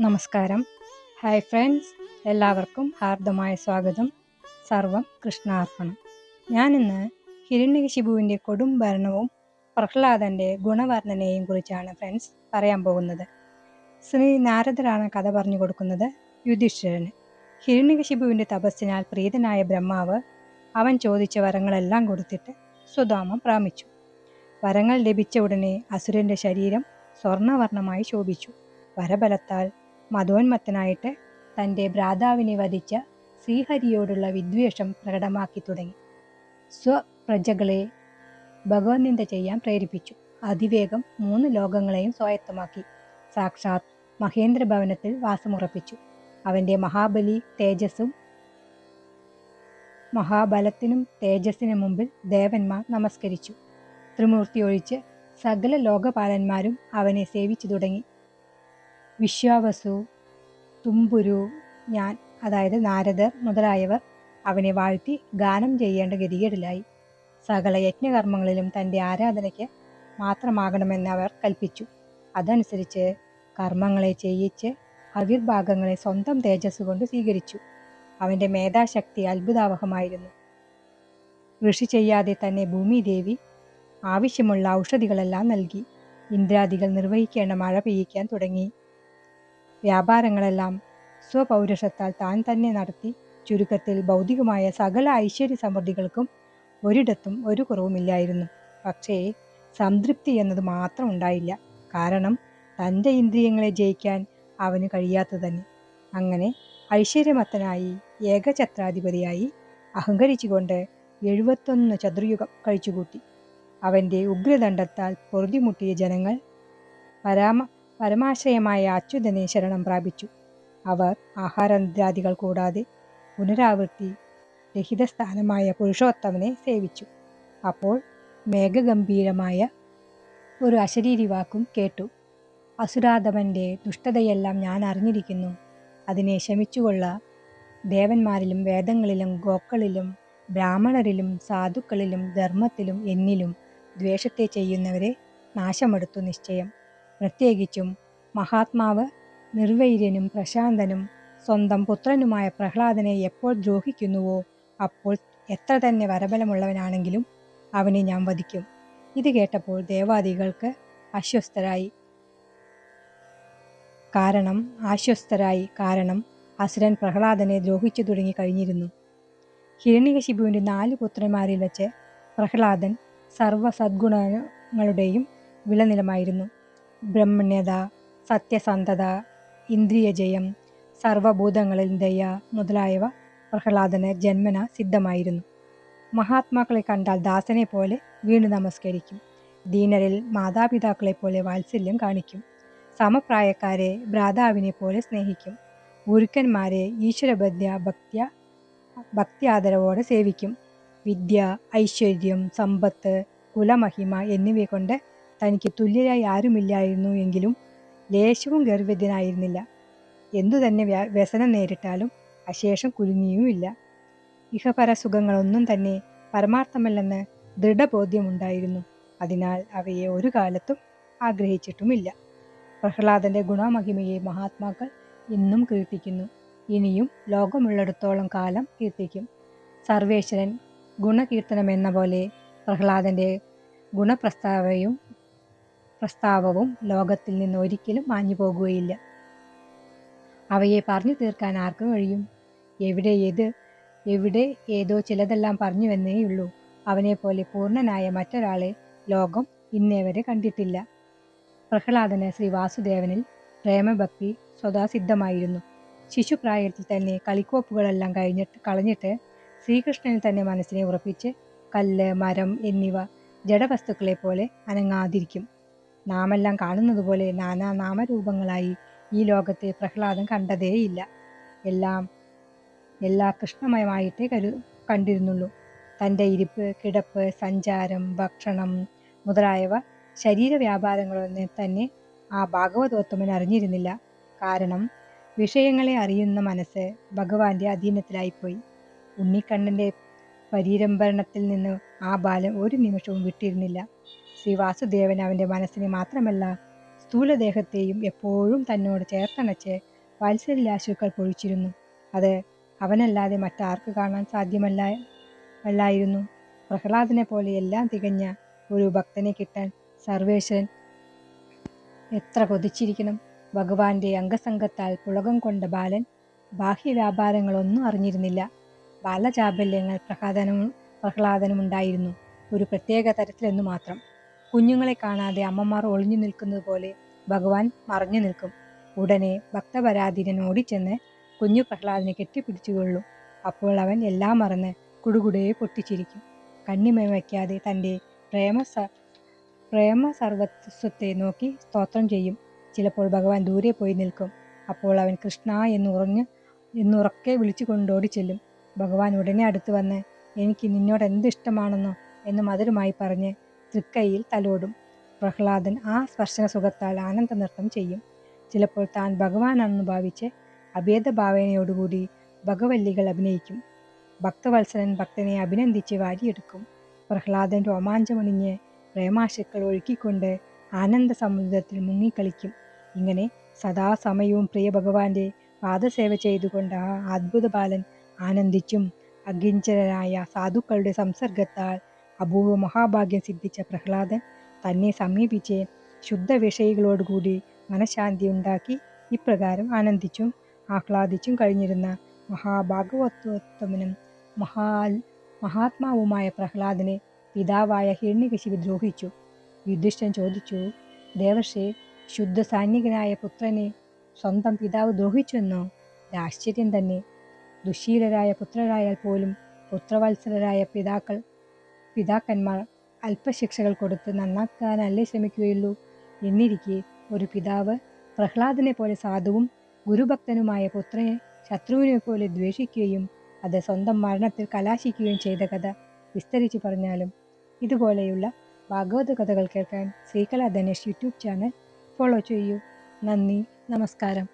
നമസ്കാരം. Hi friends, എല്ലാവർക്കും ഹാർദമായ സ്വാഗതം. സർവം കൃഷ്ണാർപ്പണം. ഞാനിന്ന് ഹിരണ്യകശിപുവിൻ്റെ കൊടും ഭരണവും പ്രഹ്ലാദൻ്റെ ഗുണവർണ്ണനയെയും കുറിച്ചാണ് ഫ്രണ്ട്സ് പറയാൻ പോകുന്നത്. ശ്രീ നാരദരാണ് കഥ പറഞ്ഞു കൊടുക്കുന്നത് യുധിഷ്ഠിരന്. ഹിരണ്യകശിപുവിൻ്റെ തപസ്സിനാൽ പ്രീതനായ ബ്രഹ്മാവ് അവൻ ചോദിച്ച വരങ്ങളെല്ലാം കൊടുത്തിട്ട് സുധാമം പ്രാപിച്ചു. വരങ്ങൾ ലഭിച്ച ഉടനെ അസുരൻ്റെ ശരീരം സ്വർണ്ണവർണ്ണമായി ശോഭിച്ചു. വരബലത്താൽ മതോന്മത്തനായിട്ട് തൻ്റെ ഭ്രാതാവിനെ വധിച്ച ശ്രീഹരിയോടുള്ള വിദ്വേഷം പ്രകടമാക്കി തുടങ്ങി. സ്വപ്രജകളെ ഭഗവന്നിന്ദ ചെയ്യാൻ പ്രേരിപ്പിച്ചു. അതിവേഗം 3 ലോകങ്ങളെയും സ്വായത്തമാക്കി. സാക്ഷാത് മഹേന്ദ്രഭവനത്തിൽ വാസമുറപ്പിച്ചു. അവൻ്റെ മഹാബലത്തിനും തേജസ്സിനും മുമ്പിൽ ദേവന്മാർ നമസ്കരിച്ചു. ത്രിമൂർത്തി ഒഴിച്ച് സകല ലോകപാലന്മാരും അവനെ സേവിച്ചു തുടങ്ങി. വിശ്വാവസു, തുമ്പുരു, ഞാൻ അതായത് നാരദർ മുതലായവർ അവനെ വാഴ്ത്തി ഗാനം ചെയ്യേണ്ട ഗതികേടിലായി. സകല യജ്ഞകർമ്മങ്ങളിലും തൻ്റെ ആരാധനയ്ക്ക് മാത്രമാകണമെന്ന് അവർ കൽപ്പിച്ചു. അതനുസരിച്ച് കർമ്മങ്ങളെ ചെയ്യിച്ച് അവിർഭാഗങ്ങളെ സ്വന്തം തേജസ് കൊണ്ട് സ്വീകരിച്ചു. അവൻ്റെ മേധാശക്തി അത്ഭുതാവഹമായിരുന്നു. കൃഷി ചെയ്യാതെ തന്നെ ഭൂമിദേവി ആവശ്യമുള്ള ഔഷധികളെല്ലാം നൽകി. ഇന്ദ്രാദികൾ നിർവഹിക്കേണ്ട മഴ പെയ്യിക്കാൻ തുടങ്ങി. വ്യാപാരങ്ങളെല്ലാം സ്വപൗരുഷത്താൽ താൻ തന്നെ നടത്തി. ചുരുക്കത്തിൽ ഭൗതികമായ സകല ഐശ്വര്യ സമൃദ്ധികൾക്കും ഒരിടത്തും ഒരു കുറവുമില്ലായിരുന്നു. പക്ഷേ സംതൃപ്തി എന്നത് മാത്രം ഉണ്ടായില്ല. കാരണം തൻ്റെ ഇന്ദ്രിയങ്ങളെ ജയിക്കാൻ അവന് കഴിയാത്ത തന്നെ. അങ്ങനെ ഐശ്വര്യമത്തനായി ഏകഛത്രാധിപതിയായി അഹങ്കരിച്ചുകൊണ്ട് 71 ചതുർയുഗം കഴിച്ചുകൂട്ടി. അവൻ്റെ ഉഗ്രദണ്ഡത്താൽ പൊറുതിമുട്ടിയ ജനങ്ങൾ പരമാശ്രയമായ അച്യുതനെ ശരണം പ്രാപിച്ചു. അവർ ആഹാരനിദ്രാദികൾ കൂടാതെ പുനരാവൃത്തി രഹിതസ്ഥാനമായ പുരുഷോത്തമനെ സേവിച്ചു. അപ്പോൾ മേഘഗംഭീരമായ ഒരു അശരീരി വാക്കും കേട്ടു. അസുരാധമൻ്റെ ദുഷ്ടതയെല്ലാം ഞാൻ അറിഞ്ഞിരിക്കുന്നു. അതിനെ ശമിച്ചുകൊള്ള. ദേവന്മാരിലും വേദങ്ങളിലും ഗോക്കളിലും ബ്രാഹ്മണരിലും സാധുക്കളിലും ധർമ്മത്തിലും എന്നിലും ദ്വേഷത്തെ ചെയ്യുന്നവരെ നാശമെടുത്തു നിശ്ചയം. പ്രത്യേകിച്ചും മഹാത്മാവ് നിർവൈര്യനും പ്രശാന്തനും സ്വന്തം പുത്രനുമായ പ്രഹ്ലാദനെ എപ്പോൾ ദ്രോഹിക്കുന്നുവോ അപ്പോൾ എത്ര തന്നെ വരബലമുള്ളവനാണെങ്കിലും അവനെ ഞാൻ വധിക്കും. ഇത് കേട്ടപ്പോൾ ദേവാദികൾക്ക് ആശ്വസ്തരായി. കാരണം അസുരൻ പ്രഹ്ലാദനെ ദ്രോഹിച്ചു തുടങ്ങി കഴിഞ്ഞിരുന്നു. ഹിരണ്യകശിപുവിൻ്റെ 4 പുത്രന്മാരിൽ വെച്ച് പ്രഹ്ലാദൻ സർവസദ്ഗുണങ്ങളുടെയും വിളനിലമായിരുന്നു. ബ്രഹ്മണ്യത, സത്യസന്ധത, ഇന്ദ്രിയജയം, സർവഭൂതങ്ങളിൽ ദയ മുതലായവ പ്രഹ്ലാദന് ജന്മന സിദ്ധമായിരുന്നു. മഹാത്മാക്കളെ കണ്ടാൽ ദാസനെ പോലെ വീണു നമസ്കരിക്കും. ദീനരിൽ മാതാപിതാക്കളെ പോലെ വാത്സല്യം കാണിക്കും. സമപ്രായക്കാരെ ഭ്രാതാവിനെ പോലെ സ്നേഹിക്കും. ഗുരുക്കന്മാരെ ഭക്ത്യാദരവോടെ സേവിക്കും. വിദ്യ, ഐശ്വര്യം, സമ്പത്ത്, കുലമഹിമ എന്നിവ കൊണ്ട് തനിക്ക് തുല്യരായി ആരുമില്ലായിരുന്നു എങ്കിലും ലേശവും ഗർഭിതനായിരുന്നില്ല. എന്തുതന്നെ വ്യസനം നേരിട്ടാലും അശേഷം കുലുങ്ങിയുമില്ല. ഇഹപര സുഖങ്ങളൊന്നും തന്നെ പരമാർത്ഥമല്ലെന്ന് ദൃഢബോധ്യമുണ്ടായിരുന്നു. അതിനാൽ അവയെ ഒരു കാലത്തും ആഗ്രഹിച്ചിട്ടുമില്ല. പ്രഹ്ലാദന്റെ ഗുണമഹിമയെ മഹാത്മാക്കൾ ഇന്നും കീർത്തിക്കുന്നു. ഇനിയും ലോകമുള്ളിടത്തോളം കാലം കീർത്തിക്കും. സർവേശ്വരൻ ഗുണകീർത്തനമെന്ന പോലെ പ്രഹ്ലാദന്റെ പ്രസ്താവവും ലോകത്തിൽ നിന്ന് ഒരിക്കലും മാഞ്ഞു പോകുകയില്ല. അവയെ പറഞ്ഞു തീർക്കാൻ ആർക്കും കഴിയും? എവിടെ ഏതോ ചിലതെല്ലാം പറഞ്ഞുവെന്നേയുള്ളൂ. അവനെപ്പോലെ പൂർണ്ണനായ മറ്റൊരാളെ ലോകം ഇന്നേവരെ കണ്ടിട്ടില്ല. പ്രഹ്ലാദന് ശ്രീ വാസുദേവനിൽ പ്രേമഭക്തി സ്വതസിദ്ധമായിരുന്നു. ശിശുപ്രായത്തിൽ തന്നെ കളിക്കോപ്പുകളെല്ലാം കളഞ്ഞിട്ട് ശ്രീകൃഷ്ണനിൽ തന്നെ മനസ്സിനെ ഉറപ്പിച്ച് കല്ല്, മരം എന്നിവ ജഡവസ്തുക്കളെ പോലെ അനങ്ങാതിരിക്കും. നാമെല്ലാം കാണുന്നതുപോലെ നാനാ നാമരൂപങ്ങളായി ഈ ലോകത്തെ പ്രഹ്ലാദൻ കണ്ടതേയില്ല. എല്ലാ കൃഷ്ണമയമായിട്ടേ കണ്ടിരുന്നുള്ളൂ. തൻ്റെ ഇരിപ്പ്, കിടപ്പ്, സഞ്ചാരം, ഭക്ഷണം മുതലായവ ശരീരവ്യാപാരങ്ങളൊന്നും തന്നെ ആ ഭാഗവതോത്തമൻ അറിഞ്ഞിരുന്നില്ല. കാരണം വിഷയങ്ങളെ അറിയുന്ന മനസ്സ് ഭഗവാന്റെ അധീനത്തിലായിപ്പോയി. ഉണ്ണിക്കണ്ണൻ്റെ പരീരംഭരണത്തിൽ നിന്ന് ആ ബാലൻ ഒരു നിമിഷവും വിട്ടിരുന്നില്ല. ശ്രീ വാസുദേവൻ അവൻ്റെ മനസ്സിനെ മാത്രമല്ല സ്ഥൂലദേഹത്തെയും എപ്പോഴും തന്നോട് ചേർത്തണച്ച് വാത്സല്യാശ്രുക്കൾ പൊഴിച്ചിരുന്നു. അത് അവനല്ലാതെ മറ്റാർക്ക് കാണാൻ സാധ്യമല്ലായിരുന്നു. പ്രഹ്ലാദനെ പോലെ എല്ലാം തികഞ്ഞ ഒരു ഭക്തനെ കിട്ടാൻ സർവേശ്വരൻ എത്ര കൊതിച്ചിരിക്കണം. ഭഗവാന്റെ അംഗസംഗത്താൽ പുളകം കൊണ്ട ബാലൻ ബാഹ്യവ്യാപാരങ്ങളൊന്നും അറിഞ്ഞിരുന്നില്ല. ബാലചാബല്യങ്ങൾ പ്രഹ്ലാദനുമുണ്ടായിരുന്നു, ഒരു പ്രത്യേക തരത്തിലെന്നു മാത്രം. കുഞ്ഞുങ്ങളെ കാണാതെ അമ്മമാർ ഒളിഞ്ഞു നിൽക്കുന്നത് പോലെ ഭഗവാൻ മറഞ്ഞു നിൽക്കും. ഉടനെ ഭക്തപരാധീനൻ ഓടിച്ചെന്ന് കുഞ്ഞു പ്രഹ്ലാദനെ കെട്ടിപ്പിടിച്ചുകൊള്ളും. അപ്പോൾ അവൻ എല്ലാം മറന്ന് കുടുകുടേ പൊട്ടിച്ചിരിക്കും. കണ്ണിമ വയ്ക്കാതെ തൻ്റെ പ്രേമസർവസ്വത്തെ നോക്കി സ്തോത്രം ചെയ്യും. ചിലപ്പോൾ ഭഗവാൻ ദൂരെ പോയി നിൽക്കും. അപ്പോൾ അവൻ കൃഷ്ണ എന്നുറക്കെ വിളിച്ചു കൊണ്ടോടി ചെല്ലും. ഭഗവാൻ ഉടനെ അടുത്ത് വന്ന് എനിക്ക് നിന്നോട് എന്ത് ഇഷ്ടമാണെന്നോ എന്ന് മധുരമായി പറഞ്ഞ് തൃക്കൈയിൽ തലോടും. പ്രഹ്ലാദൻ ആ സ്പർശന സുഖത്താൽ ആനന്ദ നൃത്തം ചെയ്യും. ചിലപ്പോൾ താൻ ഭഗവാനാണെന്ന് ഭാവിച്ച് അഭേദഭാവനയോടുകൂടി ഭഗവല്ലികൾ അഭിനയിക്കും. ഭക്തവത്സലൻ ഭക്തനെ അഭിനന്ദിച്ച് വാരിയെടുക്കും. പ്രഹ്ലാദൻ രോമാഞ്ചമണിഞ്ഞ് പ്രേമാശുക്കൾ ഒഴുക്കിക്കൊണ്ട് ആനന്ദ സമുദ്രത്തിൽ മുങ്ങിക്കളിക്കും. ഇങ്ങനെ സദാസമയവും പ്രിയ ഭഗവാന്റെ പാദസേവ ചെയ്തുകൊണ്ട് ആ അദ്ഭുത ബാലൻ ആനന്ദിച്ചും അകിഞ്ചരനായ സാധുക്കളുടെ സംസർഗത്താൽ അപൂർവ മഹാഭാഗ്യം സിദ്ധിച്ച പ്രഹ്ലാദൻ തന്നെ സമീപിച്ച് ശുദ്ധ വിഷയികളോടുകൂടി മനഃശാന്തി ഉണ്ടാക്കി ഇപ്രകാരം ആനന്ദിച്ചും ആഹ്ലാദിച്ചും കഴിഞ്ഞിരുന്ന മഹാഭാഗവതോത്തമനും മഹാത്മാവുമായ പ്രഹ്ലാദനെ പിതാവായ ഹിരണ്യകശിപു ദ്രോഹിച്ചു. യുധിഷ്ഠിരൻ ചോദിച്ചു, ദേവർഷേ, ശുദ്ധ സാന്നികനായ പുത്രനെ സ്വന്തം പിതാവ് ദ്രോഹിച്ചുവെന്നോ? ആശ്ചര്യം തന്നെ. ദുശ്ശീലരായ പുത്രരായാൽ പോലും പുത്രവത്സലരായ പിതാക്കന്മാർ അല്പശിക്ഷകൾ കൊടുത്ത് നന്നാക്കാനല്ലേ ശ്രമിക്കുകയുള്ളൂ. എന്നിരിക്കെ ഒരു പിതാവ് പ്രഹ്ലാദനെ പോലെ സാധുവും ഗുരുഭക്തനുമായ പുത്രനെ ശത്രുവിനെ പോലെ ദ്വേഷിക്കുകയും അത് സ്വന്തം മരണത്തിൽ കലാശിക്കുകയും ചെയ്ത കഥ വിസ്തരിച്ചു പറഞ്ഞാലും. ഇതുപോലെയുള്ള ഭാഗവത കഥകൾ കേൾക്കാൻ Sreekala Dhanesh YouTube channel follow ചെയ്യൂ. നന്ദി, നമസ്കാരം.